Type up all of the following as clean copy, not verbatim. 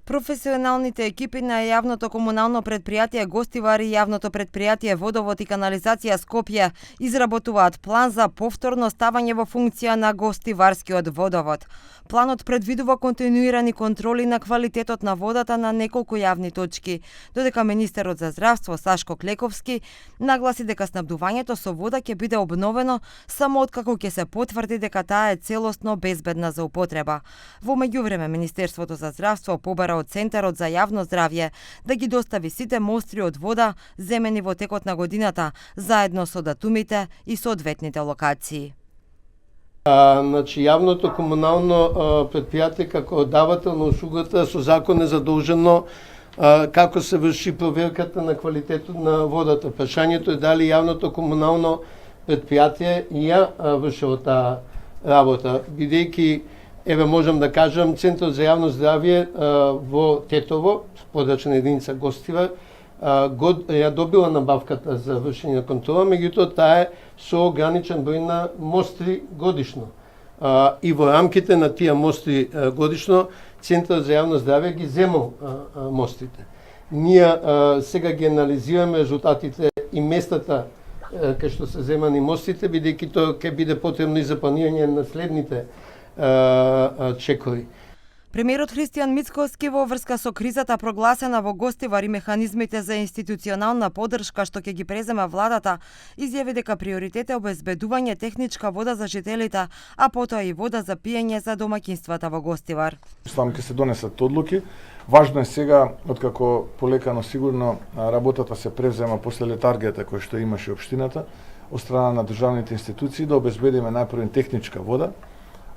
Професионалните екипи на јавното комунално предпријатие Гостивар и јавното предпријатие Водовод и канализација Скопје изработуваат план за повторно ставање во функција на Гостиварскиот водовод. Планот предвидува континуирани контроли на квалитетот на водата на неколку јавни точки, додека министерот за здравство Сашко Клековски нагласи дека снабдувањето со вода ќе биде обновено само откако ќе се потврди дека таа е целосно безбедна за употреба. Во меѓувреме Министерството за здравство побара од Центарот за јавно здравје да ги достави сите мостри од вода земени во текот на годината, заедно со датумите и соодветните локации. Значи, јавното комунално предпријатие како давател на услугата со закон е задолжено како се врши проверката на квалитетот на водата. Прашањето е дали јавното комунално предпријатие ја вршило таа работа, бидејќи еве можам да кажам Центарот за јавно здравје во Тетово, подрачна единица Гостивар, ја добила набавката за вршење на контрола, меѓутоа таа е со ограничен број на мостри годишно. И во рамките на тие мостри годишно, Центарот за јавно здравје ги земал мострите. Ние сега ги анализираме резултатите и местата кај што се земани мострите, бидејќи тоа ќе биде потребно и за планирање на следните чекори. Премиерот Христијан Мицковски во врска со кризата прогласена во Гостивар и механизмите за институционална поддршка што ќе ги презема владата, изјави дека приоритет е обезбедување техничка вода за жителите, а потоа и вода за пиење за домаќинствата во Гостивар. Сам ќе се донесат одлуки. Важно е сега, откако полека но сигурно работата се превзема после летаргијата која што имаше општината од страна на државните институции, да обезбедиме најпрво техничка вода,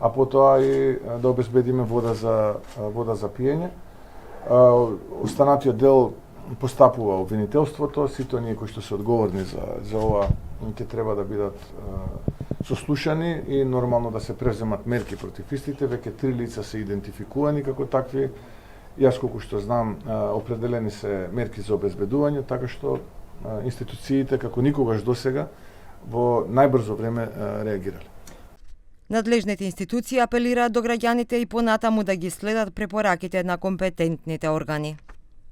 а потоа и да обезбедиме вода за пиење. Останатиот дел постапува обвинителството, сите оние кои што се одговорни за ова ќе треба да бидат сослушани и нормално да се превземат мерки против истите. Веќе 3 лица се идентификувани како такви. Јас колку што знам, определени се мерки за обезбедување, така што институциите како никогаш досега во најбрзо време реагирале. Надлежните институции апелираат до граѓаните и понатаму да ги следат препораките на компетентните органи.